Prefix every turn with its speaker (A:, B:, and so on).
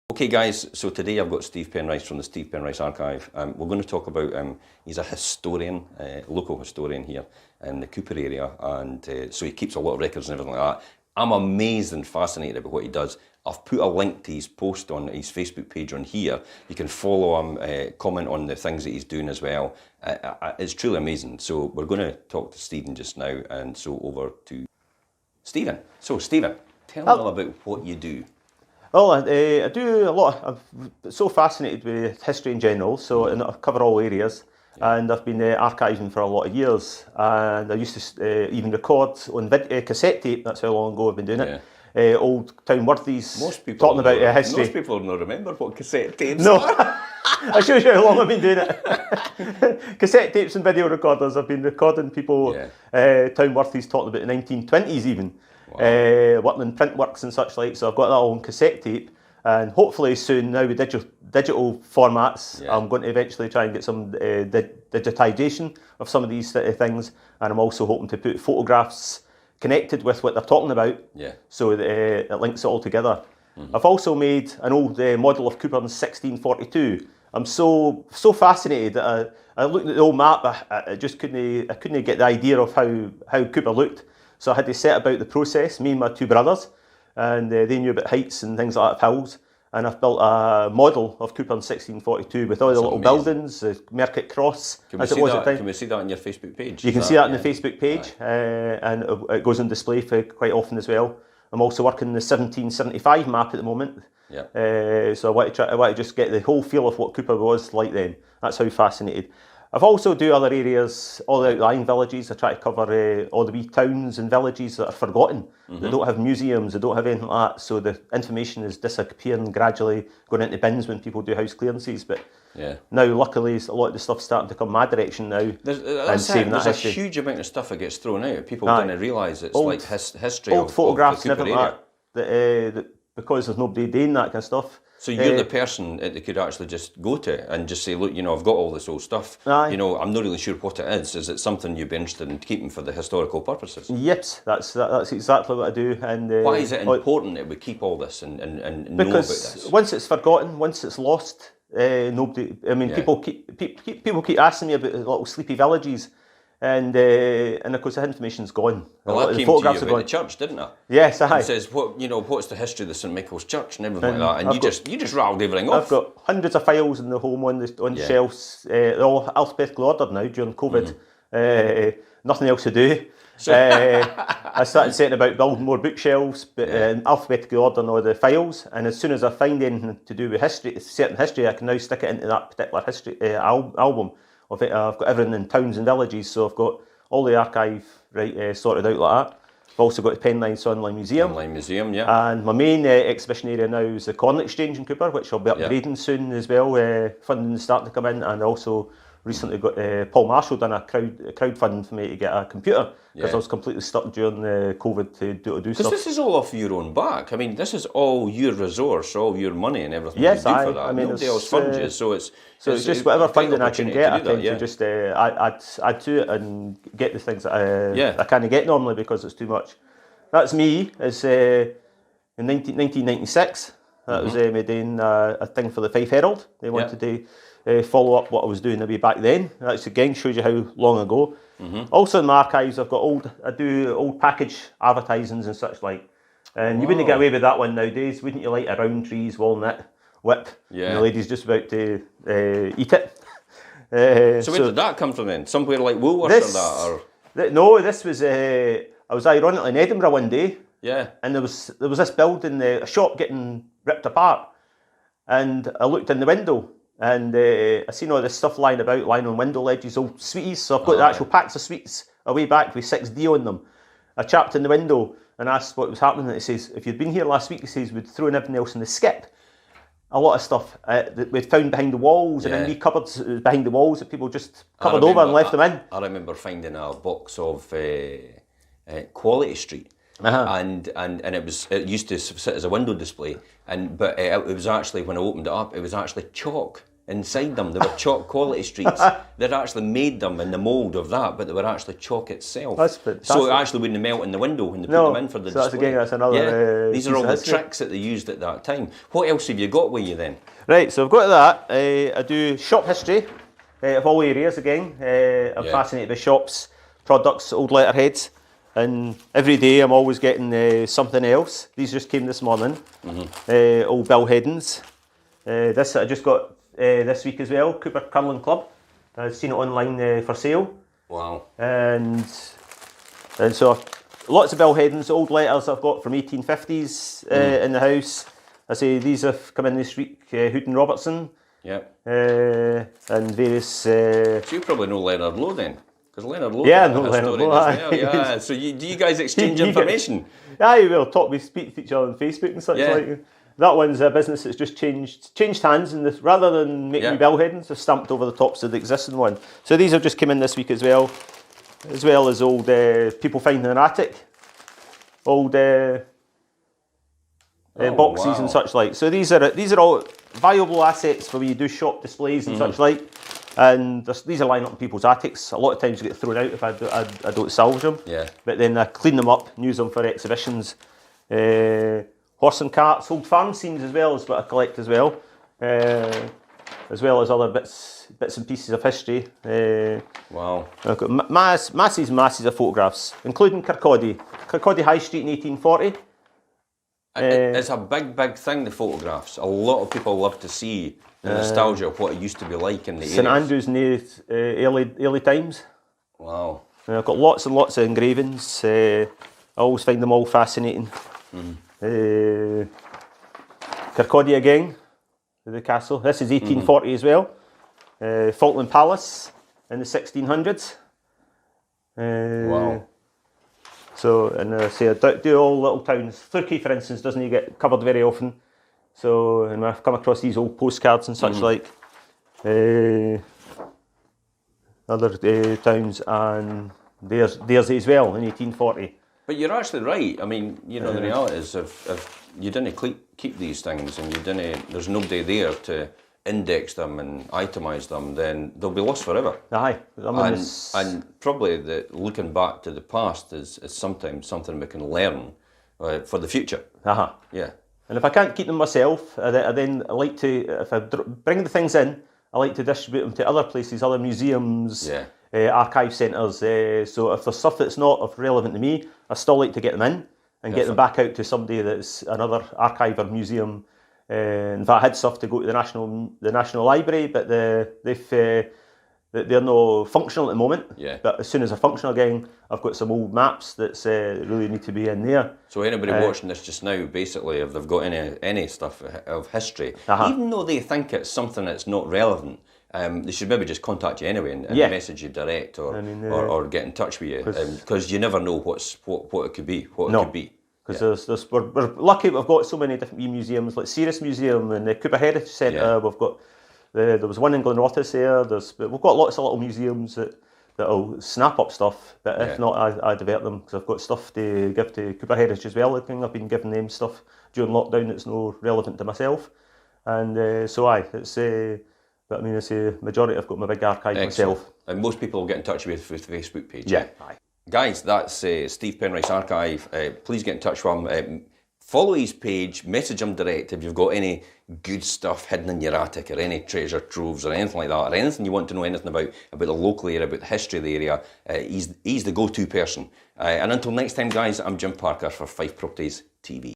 A: Okay guys, so today I've got Steve Penrice from the Steve Penrice Archive. We're going to talk about, he's a historian, local historian here in the Cooper area, and so he keeps a lot of records and everything like that. I'm amazed and fascinated about what he does. I've put a link to his post on his Facebook page on here. You can follow him, comment on the things that he's doing as well. It's truly amazing. So we're going to talk to Stephen just now, and so over to Stephen. So Stephen, tell me all about what you do.
B: Well, I do a lot. I'm so fascinated with history in general, so I cover all areas. And I've been archiving for a lot of years. And I used to even record on cassette tape. That's how long ago I've been doing it. Old town worthies talking about history.
A: Most people don't remember what cassette tapes
B: No,
A: are.
B: I show you how long I've been doing it. Cassette tapes and video recorders. I've been recording people, town worthies talking about the 1920s even. Wow. Working in print works and such like, so I've got that all on cassette tape, and hopefully soon now with digital formats, I'm going to eventually try and get some digitisation of some of these things, and I'm also hoping to put photographs connected with what they're talking about, so it links it all together. I've also made an old model of Cooper in 1642. I'm so fascinated that I looked at the old map, I just couldn't get the idea of how Cooper looked. So I had to set about the process, me and my two brothers, and they knew about heights and things like that, hills. And I've built a model of Cooper in 1642 with all the little buildings, the Mercat Cross, as it was at the time.
A: Can we see that on your Facebook page?
B: You can see that on the Facebook page, and it goes on display for quite often as well. I'm also working the 1775 map at the moment. So I want to just get the whole feel of what Cooper was like then. That's how fascinated. I've also do other areas, all the outlying villages. I try to cover all the wee towns and villages that are forgotten. They don't have museums, they don't have anything like that, so the information is disappearing gradually, going into bins when people do house clearances. But now, luckily, a lot of the stuff's starting to come my direction now.
A: There's a huge amount of stuff that gets thrown out. People don't realise it's old, like history
B: old
A: of
B: photographs
A: of the
B: and
A: Cooper
B: everything like that, because there's nobody doing that kind of stuff.
A: So you're the person that they could actually just go to and just say, look, I've got all this old stuff. I'm not really sure what it is. Is it something you'd be interested in keeping for the historical purposes?
B: Yes, that's exactly what I do. And
A: why is it important that we keep all this and know about this?
B: Because once it's forgotten, once it's lost, nobody. I mean, people keep asking me about the little sleepy villages. And of course the information's gone.
A: Well, that came to you about the church, didn't it?
B: Yes,
A: It says what's the history of the St Michael's Church and everything like that, and you just rattled everything off.
B: I've got hundreds of files in the home on the shelves. They're all alphabetically ordered now during COVID. Nothing else to do. So, I started setting about building more bookshelves, but alphabetically ordering all the files. And as soon as I find anything to do with history, certain history, I can now stick it into that particular history album. I've got everything in towns and villages, so I've got all the archive sorted out like that. I've also got the Penrith Online Museum.
A: Online Museum, yeah.
B: And my main exhibition area now is the Corn Exchange in Cooper, which I'll be upgrading soon as well. Funding's starting to come in, and also recently got Paul Marshall done a crowdfunding for me to get a computer, because I was completely stuck during COVID to do stuff.
A: Because this is all off your own back. I mean, this is all your resource, all your money and everything
B: yes,
A: you do for that.
B: I mean,
A: nobody else funds you, so it's
B: just whatever funding I can get. I tend to just add to it and get the things that I can't get normally because it's too much. That's me. It's in 1996. That was me doing a thing for the Fife Herald. They wanted to follow up what I was doing maybe back then. That again shows you how long ago. Also in my archives, I've got I do old package advertisings and such like. And you wouldn't get away with that one nowadays, wouldn't you? Like a round trees, walnut, whip. And the lady's just about to eat it.
A: So where did that come from then? Somewhere like Woolworths or that?
B: No, this was, I was ironically in Edinburgh one day. And there was this building, a shop getting ripped apart. And I looked in the window, and I seen all this stuff lying on window ledges, old sweeties. So I've got the actual packs of sweets away back with 6D on them. I chapped in the window and asked what was happening, and it says, if you'd been here last week, it says we'd thrown everything else in the skip. A lot of stuff that we'd found behind the walls and in wee cupboards behind the walls that people just covered over and left them in.
A: I remember finding a box of Quality Street. And it used to sit as a window display, but it was actually, when I opened it up, it was actually chalk inside them. They were chalk quality streets. They'd actually made them in the mould of that, but they were actually chalk itself. So it actually wouldn't melt in the window when they put them in for the display.
B: That's another.
A: These are all the tricks that they used at that time. What else have you got with you then?
B: Right, so I've got that. I do shop history of all areas again. I'm fascinated by shops, products, old letterheads. And every day I'm always getting something else. These just came this morning. Old bill headings. This I just got this week as well. Cooper Curling Club. I've seen it online for sale.
A: Wow.
B: And so lots of bill headings, old letters I've got from 1850s in the house. I say these have come in this week. Houghton Robertson.
A: Yep.
B: And various.
A: So you probably know Leonard Lowe then. Because Leonard Lowe,
B: Leonard Lowe.
A: Yeah. So do you guys exchange information?
B: Yeah, we'll speak to each other on Facebook and such like. That one's a business that's just changed hands, and rather than making new bill headings, they've stamped over the tops of the existing one. So these have just come in this week as well as old people finding an attic, old boxes and such like. So these are all valuable assets for when you do shop displays and such like. And these are lying up in people's attics. A lot of times they get thrown out if I don't salvage them.
A: Yeah.
B: But then I clean them up and use them for exhibitions. Horse and carts, old farm scenes as well is what I collect as well as other bits and pieces of history.
A: Wow.
B: I've got masses and masses of photographs, including Kirkcaldy High Street in 1840.
A: It's a big thing, the photographs. A lot of people love to see the nostalgia of what it used to be like in the
B: St Andrews in the early times.
A: Wow.
B: I've got lots and lots of engravings. I always find them all fascinating. Kirkcaldy again, the castle. This is 1840 as well. Falkland Palace in the 1600s.
A: Wow.
B: So, and I do all little towns. Turkey, for instance, doesn't get covered very often. So, and I've come across these old postcards and such like. Other towns, and there's as well in 1840.
A: But you're actually right. I mean, the reality is if you didn't keep these things and there's nobody there to index them and itemise them, then they'll be lost forever.
B: Aye.
A: And probably looking back to the past is sometimes something we can learn for the future. Yeah.
B: And if I can't keep them myself, I like to, if I bring the things in, I like to distribute them to other places, other museums, archive centres. So if there's stuff that's not relevant to me, I still like to get them in and get them back out to somebody that's another archive or museum. In fact, I had stuff to go to the National Library, but they're not functional at the moment.
A: Yeah.
B: But as soon as they're functional again, I've got some old maps that really need to be in there.
A: So anybody watching this just now, basically, if they've got any stuff of history, even though they think it's something that's not relevant, they should maybe just contact you anyway and message you direct or get in touch with you, because you never know what it could be. Because
B: we're lucky we've got so many different museums, like Ceres Museum and the Cooper Heritage Centre. We've got there was one in Glenrothes there. We've got lots of little museums that'll snap up stuff, but if not, I divert them because I've got stuff to give to Cooper Heritage as well. I've been giving them stuff during lockdown that's no relevant to myself, and it's but I mean, it's a majority. I've got my big archive myself.
A: And most people will get in touch with the Facebook page.
B: Yeah.
A: Guys, that's Steve Penrice Archive. Please get in touch with him. Follow his page, message him direct if you've got any good stuff hidden in your attic or any treasure troves or anything like that, or anything you want to know anything about the local area, about the history of the area. He's the go-to person. And until next time, guys, I'm Jim Parker for Fife Properties TV.